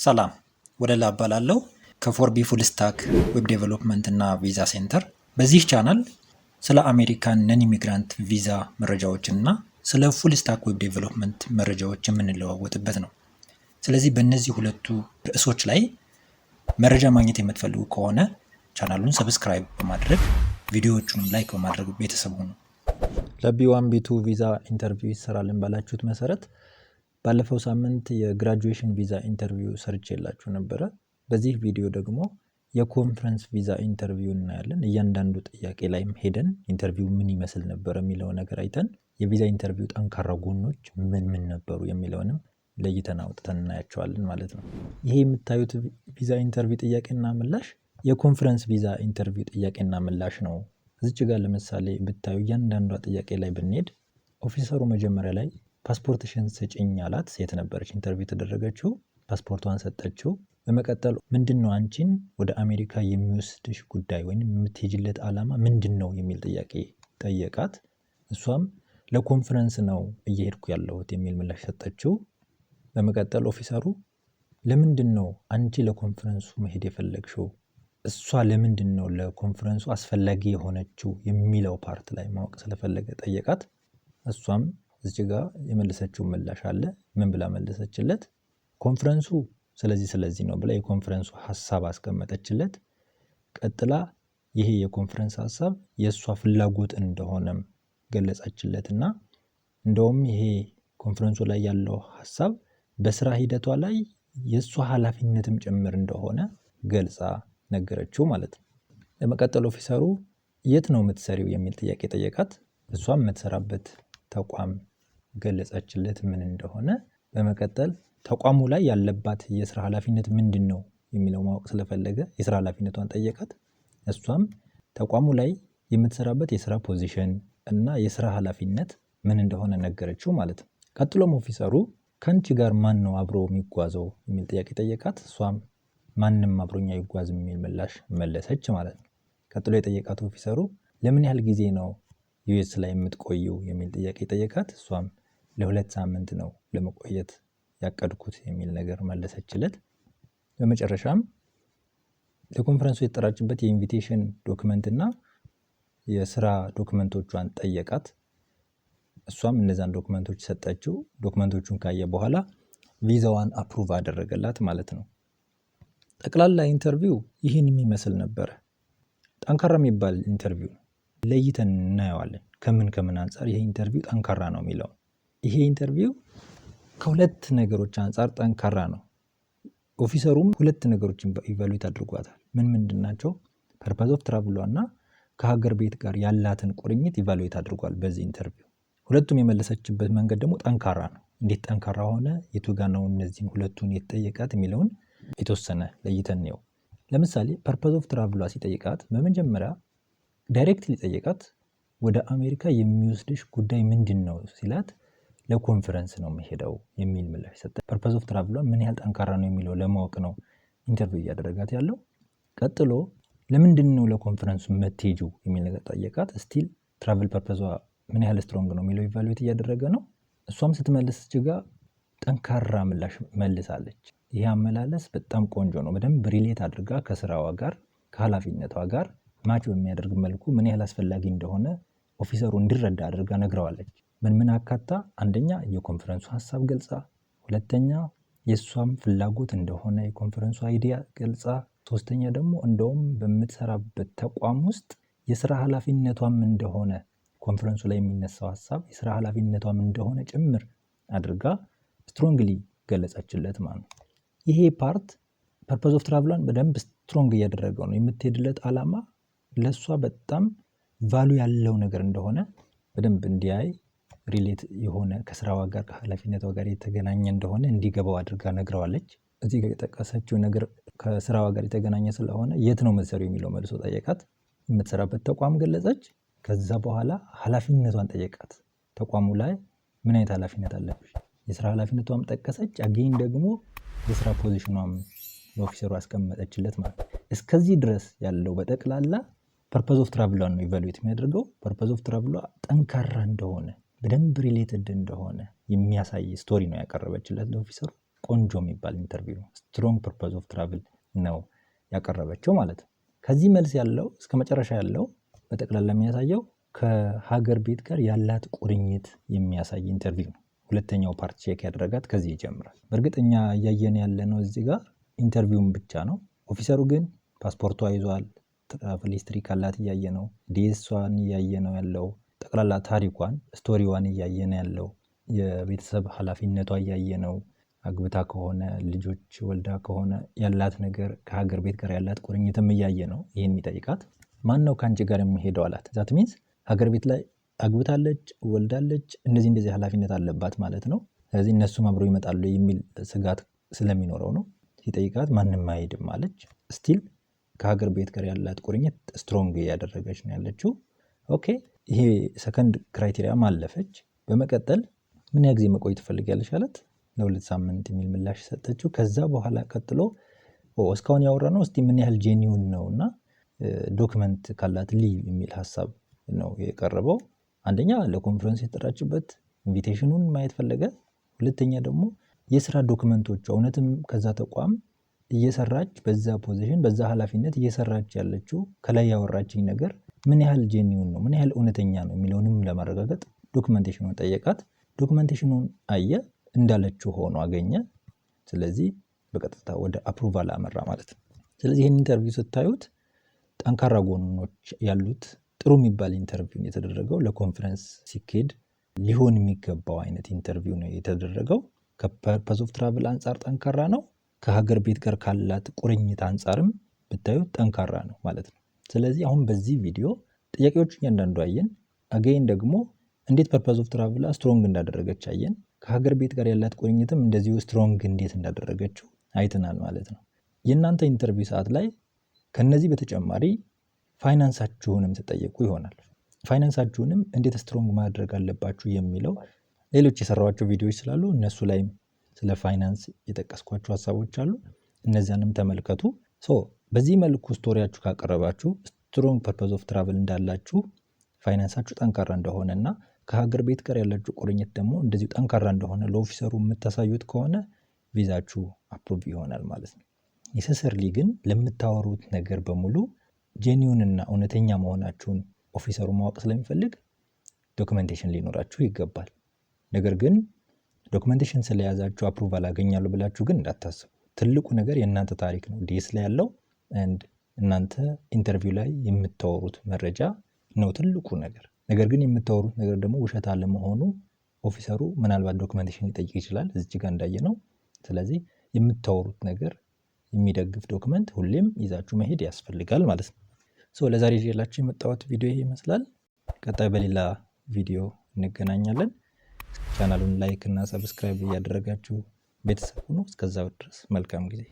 ሰላም ወደላ እባላለሁ ከፎርቢ ፉል ስታክ ዌብ ዴቨሎፕመንት እና ቪዛ ሴንተር። በዚህ ቻናል ስለ አሜሪካን ነን ኢሚግራንት ቪዛ መረጃዎችን እና ስለ ፉል ስታክ ዌብ ዴቨሎፕመንት መረጃዎች የምንለዋወጥበት ነው። ስለዚህ በእነዚህ ሁለቱ ርዕሶች ላይ መረጃ ማግኘት የምትፈልጉ ከሆነ ቻናሉን ሰብስክራይብ በማድረግ ቪዲዮዎቹንም ላይክ በማድረግ ቤተሰብ ሁኑ። ለቢ1 ቢ2 ቪዛ ኢንተርቪው ይሰራልን ባላችሁት መሰረት ባለፈው ሳምንት የግራጁዌሽን ቪዛ ኢንተርቪው ሰርቼላችሁ ነበረ። በዚህ ቪዲዮ ደግሞ የኮንፈረንስ ቪዛ ኢንተርቪው እናያለን። እያንዳንዱ ጥያቄ ላይም ሄደን ኢንተርቪው ምን ይመስል ነበር የሚለው ነገር አይተን የቪዛ ኢንተርቪው ጠንካራ ጎኖች ምን ነበሩ የሚለውንም ለይተን አውጥተን እናያቸዋለን ማለት ነው። ይሄ የምታዩት ቪዛ ኢንተርቪው ጥያቄና ምላሽ የኮንፈረንስ ቪዛ ኢንተርቪው ጥያቄና ምላሽ ነው። እዚች ጋር ለምሳሌ ብታዩ እያንዳንዷ ጥያቄ ላይ ብንሄድ ኦፊሰሩ መጀመሪያ ላይ ፓስፖርትሽን ስጭኝ አላት። ሴት ነበረች ኢንተርቪው የተደረገችው። ፓስፖርቷን ሰጠችው። በመቀጠል ምንድነው አንቺን ወደ አሜሪካ የሚወስድሽ ጉዳይ ወይም የምትሄጅለት ዓላማ ምንድን ነው የሚል ጥያቄ ጠየቃት። እሷም ለኮንፈረንስ ነው እየሄድኩ ያለሁት የሚል ምላሽ ሰጠችው። በመቀጠል ኦፊሰሩ ለምንድን ነው አንቺ ለኮንፈረንሱ መሄድ የፈለግሽው? እሷ ለምንድን ነው ለኮንፈረንሱ አስፈላጊ የሆነችው የሚለው ፓርት ላይ ማወቅ ስለፈለገ ጠየቃት። እሷም እዚህ ጋር የመለሰችው ምላሽ አለ። ምን ብላ መለሰችለት? ኮንፈረንሱ ስለዚህ ነው ብላ የኮንፈረንሱ ሐሳብ አስቀመጠችለት። ቀጥላ ይሄ የኮንፈረንስ ሐሳብ የእሷ ፍላጎት እንደሆነም ገለጸችለትና እንደውም ይሄ ኮንፈረንሱ ላይ ያለው ሐሳብ በስራ ሂደቷ ላይ የእሷ ኃላፊነትም ጭምር እንደሆነ ገልጻ ነገረችው ማለት ነው። ለመቀጠል ኦፊሰሩ የት ነው የምትሰሪው የሚል ጥያቄ ጠየቃት። እሷም የምትሰራበት ተቋም ገለጸችለት ምን እንደሆነ። በመቀጠል ተቋሙ ላይ ያለባት የስራ ኃላፊነት ምንድን ነው የሚለው ማወቅ ስለፈለገ የስራ ኃላፊነቷን ጠየቃት። እሷም ተቋሙ ላይ የምትሰራበት የስራ ፖዚሽን እና የስራ ኃላፊነት ምን እንደሆነ ነገረችው ማለት ነው። ቀጥሎም ኦፊሰሩ ከአንቺ ጋር ማን ነው አብሮ የሚጓዘው የሚል ጥያቄ ጠየቃት። እሷም ማንም አብሮኛ ይጓዝ የሚል ምላሽ መለሰች ማለት ነው። ቀጥሎ የጠየቃት ኦፊሰሩ ለምን ያህል ጊዜ ነው ዩኤስ ላይ የምትቆየው የሚል ጥያቄ ጠየቃት። እሷም ለ2 ሳምንት ነው ለመቆየት ያቀድኩት የሚል ነገር መለሰችለት። በመጨረሻም ለኮንፈረንሱ የተጠራችበት የኢንቪቴሽን ዶክመንት እና የስራ ዶክመንቶቿን ጠየቃት። እሷም እነዛን ዶክመንቶች ሰጠችው። ዶክመንቶቹን ካየ በኋላ ቪዛዋን አፕሩቭ አደረገላት ማለት ነው። ጠቅላላ ኢንተርቪው ይህን የሚመስል ነበረ። ጠንካራ የሚባል ኢንተርቪው ነው። ለይተን እናየዋለን ከምን አንጻር ይሄ ኢንተርቪው ጠንካራ ነው የሚለው። ይሄ ኢንተርቪው ከሁለት ነገሮች አንጻር ጠንካራ ነው። ኦፊሰሩም ሁለት ነገሮችን ኢቫሉዌት አድርጓታል። ምንድን ናቸው? ፐርፐዝ ኦፍ ትራቭሏ እና ከሀገር ቤት ጋር ያላትን ቁርኝት ኢቫሉዌት አድርጓል በዚህ ኢንተርቪው። ሁለቱም የመለሰችበት መንገድ ደግሞ ጠንካራ ነው። እንዴት ጠንካራ ሆነ? የቱ ጋር ነው እነዚህን ሁለቱን የተጠየቃት የሚለውን የተወሰነ ለይተን ነው። ለምሳሌ ፐርፐዝ ኦፍ ትራቭሏ ሲጠይቃት በመጀመሪያ ዳይሬክት ሊጠይቃት ወደ አሜሪካ የሚወስድሽ ጉዳይ ምንድን ነው ሲላት ለኮንፈረንስ ነው መሄደው የሚል ምላሽ ሰጠ። ፐርፐዝ ኦፍ ትራቭሏ ምን ያህል ጠንካራ ነው የሚለው ለማወቅ ነው ኢንተርቪው እያደረጋት ያለው። ቀጥሎ ለምንድን ነው ለኮንፈረንሱ የምትሄጂው የሚል ነገር ጠየቃት። ስቲል ትራቭል ፐርፐዟ ምን ያህል ስትሮንግ ነው የሚለው ኢቫሉዌት እያደረገ ነው። እሷም ስትመልስ እጅጋ ጠንካራ ምላሽ መልሳለች። ይህ አመላለስ በጣም ቆንጆ ነው። በደንብ ሪሌት አድርጋ ከስራዋ ጋር ከኃላፊነቷ ጋር ማች በሚያደርግ መልኩ ምን ያህል አስፈላጊ እንደሆነ ኦፊሰሩ እንዲረዳ አድርጋ ነግረዋለች። ምን አካታ? አንደኛ የኮንፈረንሱ ሐሳብ ገልጻ፣ ሁለተኛ የእሷም ፍላጎት እንደሆነ የኮንፈረንሱ አይዲያ ገልጻ፣ ሶስተኛ ደግሞ እንደውም በምትሰራበት ተቋም ውስጥ የስራ ኃላፊነቷም እንደሆነ ኮንፈረንሱ ላይ የሚነሳው ሐሳብ የስራ ኃላፊነቷም እንደሆነ ጭምር አድርጋ ስትሮንግሊ ገለጸችለት ማለት ነው። ይሄ ፓርት ፐርፐዝ ኦፍ ትራቭሏን በደንብ ስትሮንግ እያደረገው ነው። የምትሄድለት ዓላማ ለእሷ በጣም ቫሉ ያለው ነገር እንደሆነ በደንብ እንዲያይ ሪሌት የሆነ ከስራዋ ጋር ከኃላፊነቷ ጋር የተገናኘ እንደሆነ እንዲገባው አድርጋ ነግረዋለች። እዚህ ጋር የጠቀሰችው ነገር ከስራዋ ጋር የተገናኘ ስለሆነ የት ነው የምትሰሪው የሚለው መልሶ ጠየቃት። የምትሰራበት ተቋም ገለጸች። ከዛ በኋላ ኃላፊነቷን ጠየቃት። ተቋሙ ላይ ምን አይነት ኃላፊነት አለብሽ? የስራ ኃላፊነቷም ጠቀሰች። አገኝ ደግሞ የስራ ፖዚሽኗም ለኦፊሰሩ አስቀመጠችለት ማለት ነው። እስከዚህ ድረስ ያለው በጠቅላላ ፐርፐዝ ኦፍ ትራቭሏን ነው ኢቫሉዌት የሚያደርገው። ፐርፐዝ ኦፍ ትራቭሏ ጠንካራ እንደሆነ በደንብ ሪሌትድ እንደሆነ የሚያሳይ ስቶሪ ነው ያቀረበችለት ለኦፊሰሩ። ቆንጆ የሚባል ኢንተርቪው ነው። ስትሮንግ ፐርፐዝ ኦፍ ትራቭል ነው ያቀረበችው ማለት ነው። ከዚህ መልስ ያለው እስከ መጨረሻ ያለው በጠቅላላ የሚያሳየው ከሀገር ቤት ጋር ያላት ቁርኝት የሚያሳይ ኢንተርቪው ነው። ሁለተኛው ፓርት ቼክ ያደረጋት ከዚህ ይጀምራል። በእርግጥ እኛ እያየን ያለ ነው እዚህ ጋር ኢንተርቪውን ብቻ ነው። ኦፊሰሩ ግን ፓስፖርቷ ይዟል። ትራቭል ሂስትሪ ካላት እያየ ነው። ዲኤስዋን እያየ ነው ያለው። ጠቅላላ ታሪኳን ስቶሪዋን እያየ ነው ያለው። የቤተሰብ ኃላፊነቷ እያየ ነው። አግብታ ከሆነ ልጆች ወልዳ ከሆነ ያላት ነገር ከሀገር ቤት ጋር ያላት ቁርኝትም እያየ ነው። ይህን የሚጠይቃት ማን ነው ከአንቺ ጋር የሚሄደው አላት። ዛት ሚንስ ሀገር ቤት ላይ አግብታለች፣ ወልዳለች፣ እንደዚህ ኃላፊነት አለባት ማለት ነው። ስለዚህ እነሱም አብረው ይመጣሉ የሚል ስጋት ስለሚኖረው ነው ሲጠይቃት ማንም አይሄድም አለች። ስቲል ከሀገር ቤት ጋር ያላት ቁርኝት ስትሮንግ እያደረገች ነው ያለችው። ኦኬ ይሄ ሰከንድ ክራይቴሪያ ማለፈች። በመቀጠል ምን ያህል ጊዜ መቆየት ትፈልጊያለሽ አላት። ለ2 ሳምንት የሚል ምላሽ ሰጠችው። ከዛ በኋላ ቀጥሎ እስካሁን ያወራ ነው እስቲ ምን ያህል ጄኒውን ነው እና ዶክመንት ካላት ሊቭ የሚል ሀሳብ ነው የቀረበው። አንደኛ ለኮንፈረንስ የተጠራችበት ኢንቪቴሽኑን ማየት ፈለገ። ሁለተኛ ደግሞ የስራ ዶክመንቶቿ እውነትም ከዛ ተቋም እየሰራች በዛ ፖዚሽን በዛ ኃላፊነት እየሰራች ያለችው ከላይ ያወራችኝ ነገር ምን ያህል ጄኒውን ነው ምን ያህል እውነተኛ ነው የሚለውንም ለማረጋገጥ ዶክመንቴሽኑን ጠየቃት። ዶክመንቴሽኑን አየ፣ እንዳለችው ሆኖ አገኘ። ስለዚህ በቀጥታ ወደ አፕሩቫል አመራ ማለት ነው። ስለዚህ ይህን ኢንተርቪው ስታዩት ጠንካራ ጎኖች ያሉት ጥሩ የሚባል ኢንተርቪው የተደረገው ለኮንፈረንስ ሲኬድ ሊሆን የሚገባው አይነት ኢንተርቪው ነው የተደረገው። ከፐርፐዝ ኦፍ ትራቭል አንጻር ጠንካራ ነው። ከሀገር ቤት ጋር ካላት ቁርኝት አንጻርም ብታዩት ጠንካራ ነው ማለት ነው። ስለዚህ አሁን በዚህ ቪዲዮ ጥያቄዎቹ እያንዳንዱ አየን። አገይን ደግሞ እንዴት ፐርፐዝ ኦፍ ትራቭል ስትሮንግ እንዳደረገች አየን። ከሀገር ቤት ጋር ያላት ቁርኝትም እንደዚሁ ስትሮንግ እንዴት እንዳደረገችው አይተናል ማለት ነው። የእናንተ ኢንተርቪው ሰዓት ላይ ከነዚህ በተጨማሪ ፋይናንሳችሁንም ተጠየቁ ይሆናል። ፋይናንሳችሁንም እንዴት ስትሮንግ ማድረግ አለባችሁ የሚለው ሌሎች የሰራኋቸው ቪዲዮዎች ስላሉ እነሱ ላይም ስለ ፋይናንስ የጠቀስኳቸው ሀሳቦች አሉ። እነዚያንም ተመልከቱ። በዚህ መልኩ ስቶሪያችሁ ካቀረባችሁ ስትሮንግ ፐርፐዝ ኦፍ ትራቭል እንዳላችሁ፣ ፋይናንሳችሁ ጠንካራ እንደሆነ እና ከሀገር ቤት ጋር ያላችሁ ቁርኝት ደግሞ እንደዚሁ ጠንካራ እንደሆነ ለኦፊሰሩ የምታሳዩት ከሆነ ቪዛችሁ አፕሩቭ ይሆናል ማለት ነው። ኔሰሰርሊ ግን ለምታወሩት ነገር በሙሉ ጄኒውን እና እውነተኛ መሆናችሁን ኦፊሰሩ ማወቅ ስለሚፈልግ ዶክመንቴሽን ሊኖራችሁ ይገባል። ነገር ግን ዶክመንቴሽን ስለያዛችሁ አፕሩቫል አገኛለሁ ብላችሁ ግን እንዳታስቡ። ትልቁ ነገር የእናንተ ታሪክ ነው ዲኤስ ላይ ያለው እናንተ ኢንተርቪው ላይ የምታወሩት መረጃ ነው ትልቁ ነገር። ነገር ግን የምታወሩት ነገር ደግሞ ውሸት አለመሆኑ ኦፊሰሩ ምናልባት ዶክመንቴሽን ሊጠይቅ ይችላል እዚህ ጋር እንዳየ ነው። ስለዚህ የምታወሩት ነገር የሚደግፍ ዶክመንት ሁሌም ይዛችሁ መሄድ ያስፈልጋል ማለት ነው። ለዛሬ ይዤላችሁ የመጣሁት ቪዲዮ ይሄ ይመስላል። ቀጣይ በሌላ ቪዲዮ እንገናኛለን። ቻናሉን ላይክ እና ሰብስክራይብ እያደረጋችሁ ቤተሰብ ሁኑ። እስከዛው ድረስ መልካም ጊዜ